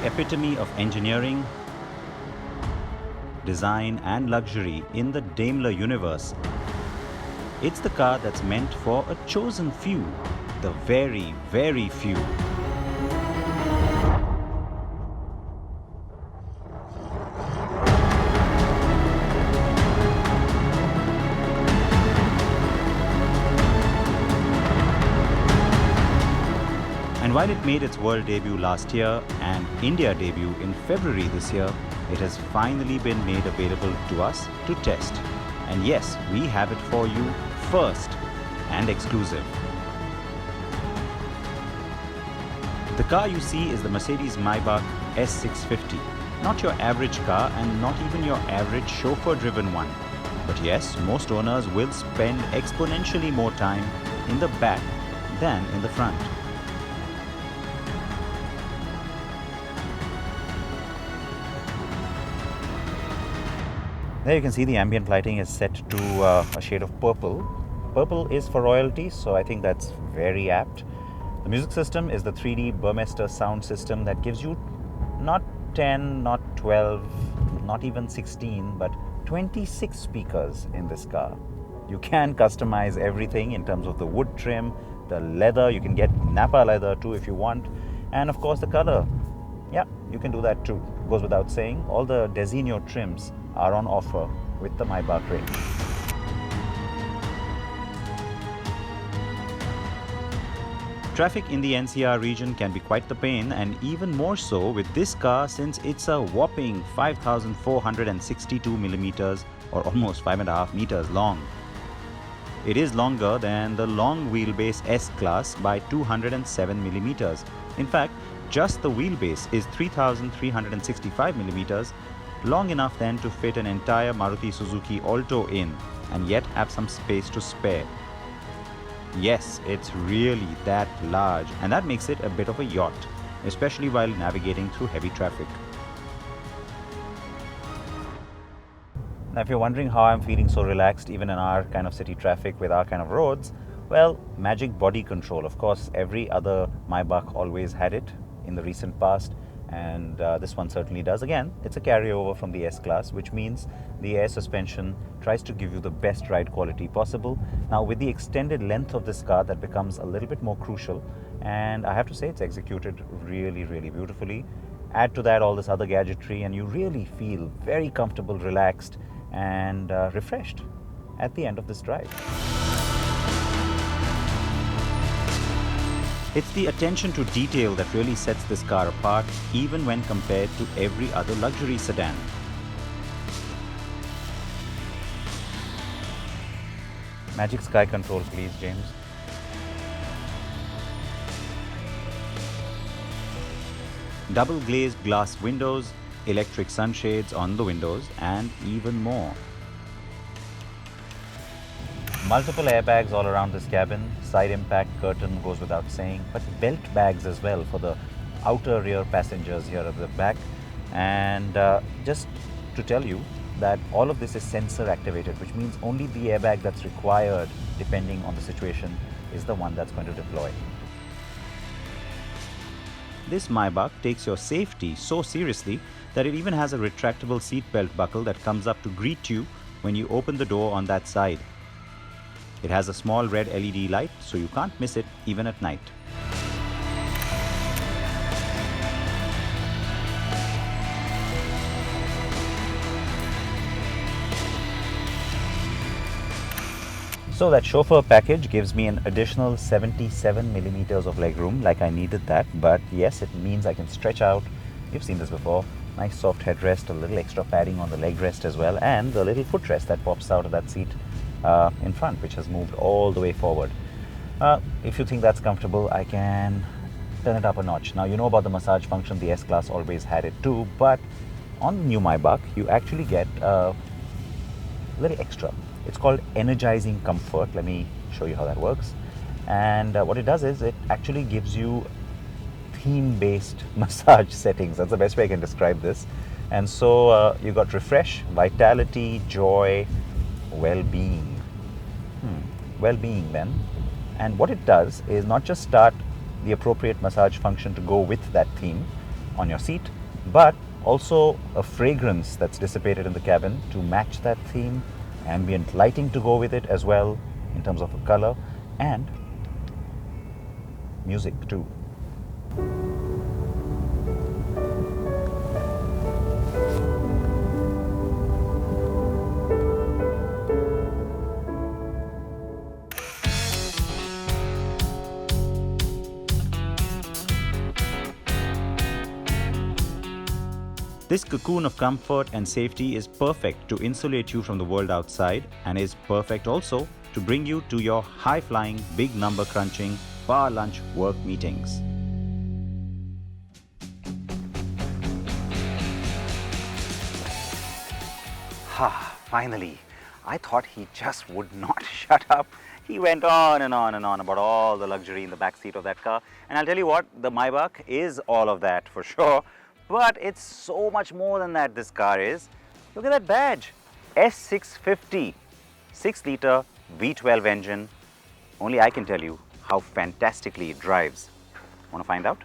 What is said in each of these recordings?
epitome of engineering, design and luxury in the Daimler universe. It's the car that's meant for a chosen few, the very, very few. And while it made its world debut last year and India debut in February this year, it has finally been made available to us to test. And yes, we have it for you first and exclusive. The car you see is the Mercedes-Maybach S650. Not your average car and not even your average chauffeur-driven one. But yes, most owners will spend exponentially more time in the back than in the front. There you can see the ambient lighting is set to a shade of purple. Purple is for royalty, so I think that's very apt. The music system is the 3D Burmester sound system that gives you not 10, not 12, not even 16, but 26 speakers in this car. You can customize everything in terms of the wood trim, the leather. You can get Napa leather too if you want, and of course the color. Yeah, you can do that too. Goes without saying, all the Designo trims are on offer with the Maybach range. Traffic in the NCR region can be quite the pain, and even more so with this car since it's a whopping 5,462 millimeters or almost 5.5 meters long. It is longer than the long wheelbase S-Class by 207 millimeters. In fact, just the wheelbase is 3,365 millimeters, long enough then to fit an entire Maruti Suzuki Alto in and yet have some space to spare. Yes, it's really that large, and that makes it a bit of a yacht, especially while navigating through heavy traffic. Now, if you're wondering how I'm feeling so relaxed even in our kind of city traffic with our kind of roads, well, magic body control. Of course, every other Maybach always had it in the recent past, and this one certainly does. Again, it's a carryover from the S-Class, which means the air suspension tries to give you the best ride quality possible. Now, with the extended length of this car, that becomes a little bit more crucial, and I have to say it's executed really, really beautifully. Add to that all this other gadgetry and you really feel very comfortable, relaxed and refreshed at the end of this drive. It's the attention to detail that really sets this car apart, even when compared to every other luxury sedan. Magic sky control, please, James. Double glazed glass windows, electric sunshades on the windows, and even more. Multiple airbags all around this cabin. Side impact curtain goes without saying, but belt bags as well for the outer rear passengers here at the back. And just to tell you that all of this is sensor activated, which means only the airbag that's required depending on the situation is the one that's going to deploy. This Maybach takes your safety so seriously that it even has a retractable seat belt buckle that comes up to greet you when you open the door on that side. It has a small red LED light, so you can't miss it even at night. So that Chauffeur package gives me an additional 77 millimeters of legroom, like I needed that, but yes, it means I can stretch out. You've seen this before. Nice soft headrest, a little extra padding on the leg rest as well, and the little footrest that pops out of that seat in front, which has moved all the way forward. If you think that's comfortable, I can turn it up a notch. Now, you know about the massage function. The S-Class always had it too, but on the new Maybach, you actually get a little extra. It's called Energizing Comfort. Let me show you how that works. And what it does is it actually gives you theme-based massage settings. That's the best way I can describe this. And so you got refresh, vitality, joy, well-being. Well-being then. And what it does is not just start the appropriate massage function to go with that theme, on your seat, but also a fragrance that's dissipated in the cabin to match that theme, ambient lighting to go with it as well in terms of a color, and music too. This cocoon of comfort and safety is perfect to insulate you from the world outside, and is perfect also to bring you to your high-flying, big number crunching, bar lunch work meetings. Finally. I thought he just would not shut up. He went on and on and on about all the luxury in the back seat of that car. And I'll tell you what, the Maybach is all of that for sure. But it's so much more than that, this car is. Look at that badge. S650, 6-litre V12 engine. Only I can tell you how fantastically it drives. Want to find out?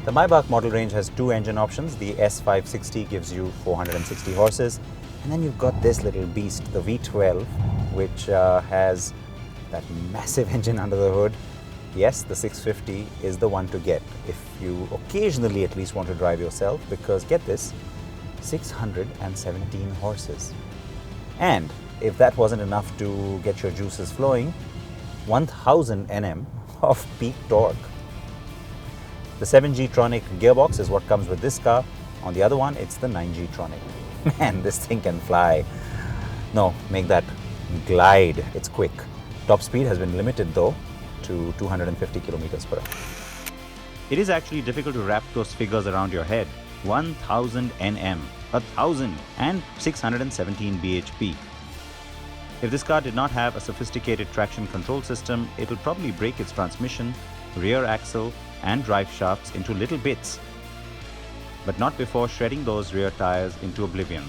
The Maybach model range has two engine options. The S650 gives you 460 horses, and then you've got this little beast, the V12, which has that massive engine under the hood. Yes, the 650 is the one to get if you occasionally at least want to drive yourself, because get this, 617 horses. And if that wasn't enough to get your juices flowing, 1000 Nm of peak torque. The 7G Tronic gearbox is what comes with this car. On the other one, it's the 9G Tronic. Man, this thing can fly. No, make that glide. It's quick. Top speed has been limited though to 250 kilometers per hour. It is actually difficult to wrap those figures around your head. 1000 Nm, 1000 and 617 bhp. If this car did not have a sophisticated traction control system, it will probably break its transmission, rear axle and drive shafts into little bits, but not before shredding those rear tires into oblivion.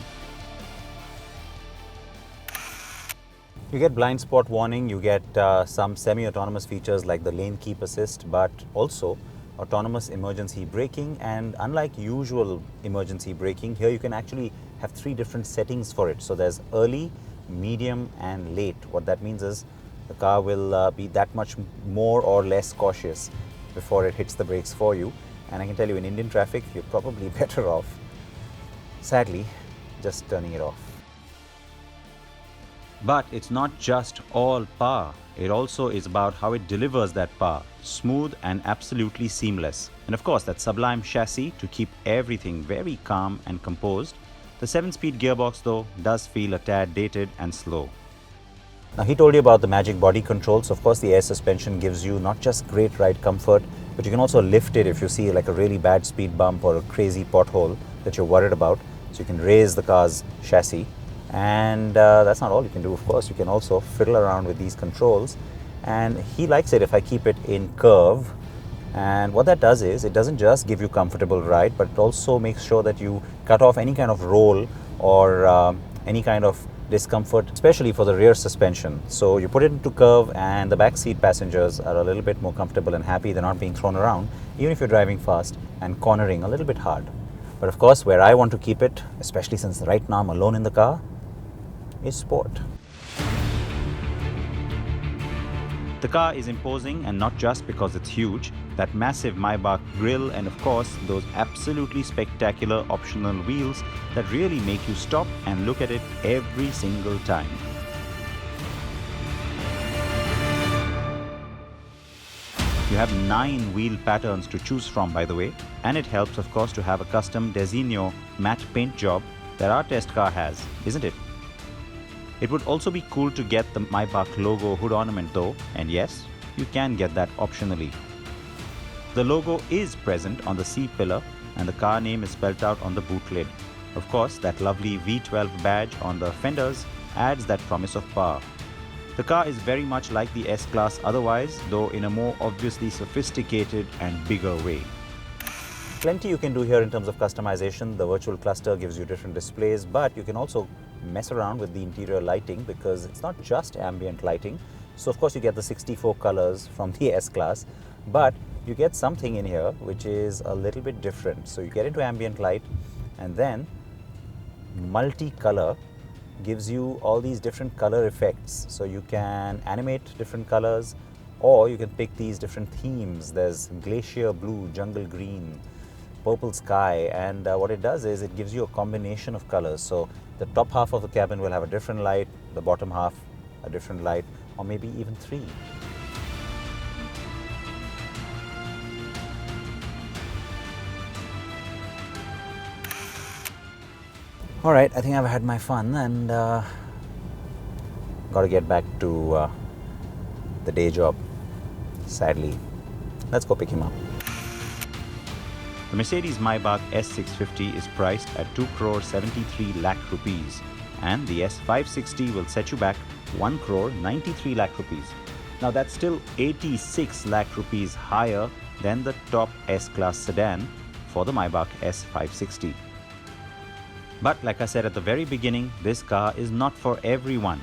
You get blind spot warning, you get some semi-autonomous features like the lane keep assist, but also autonomous emergency braking. And unlike usual emergency braking, here you can actually have 3 different settings for it. So there's early, medium and late. What that means is the car will be that much more or less cautious before it hits the brakes for you. And I can tell you, in Indian traffic, you're probably better off, sadly, just turning it off. But it's not just all power. It also is about how it delivers that power, smooth and absolutely seamless. And of course, that sublime chassis to keep everything very calm and composed. The 7-speed gearbox though does feel a tad dated and slow. Now, he told you about the magic body controls. Of course, the air suspension gives you not just great ride comfort, but you can also lift it if you see like a really bad speed bump or a crazy pothole that you're worried about. So you can raise the car's chassis. And that's not all you can do, of course. You can also fiddle around with these controls. And he likes it if I keep it in curve. And what that does is, it doesn't just give you comfortable ride, but it also makes sure that you cut off any kind of roll or any kind of discomfort, especially for the rear suspension. So you put it into curve and the back seat passengers are a little bit more comfortable and happy. They're not being thrown around, even if you're driving fast and cornering a little bit hard. But of course, where I want to keep it, especially since right now I'm alone in the car, is sport. The car is imposing, and not just because it's huge. That massive Maybach grille and of course those absolutely spectacular optional wheels that really make you stop and look at it every single time. You have 9 wheel patterns to choose from, by the way, and it helps of course to have a custom Discerning matte paint job that our test car has, isn't it? It would also be cool to get the Maybach logo hood ornament though, and yes, you can get that optionally. The logo is present on the C-pillar and the car name is spelled out on the boot lid. Of course, that lovely V12 badge on the fenders adds that promise of power. The car is very much like the S-Class otherwise, though in a more obviously sophisticated and bigger way. plenty you can do here in terms of customization. The virtual cluster gives you different displays, but you can also mess around with the interior lighting because it's not just ambient lighting. So of course you get the 64 colors from the S-Class, but you get something in here which is a little bit different. So you get into ambient light, and then multicolor gives you all these different color effects. So you can animate different colors, or you can pick these different themes. There's glacier blue, jungle green, purple sky, and what it does is it gives you a combination of colors. So the top half of the cabin will have a different light, the bottom half a different light, or maybe even three. All right, I think I've had my fun and got to get back to the day job, sadly. Let's go pick him up. The Mercedes-Maybach S650 is priced at 2 crore 73 lakh rupees, and the S560 will set you back 1 crore 93 lakh rupees. Now that's still 86 lakh rupees higher than the top S-Class sedan for the Maybach S560. But like I said at the very beginning, this car is not for everyone.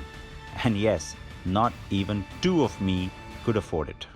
And yes, not even two of me could afford it.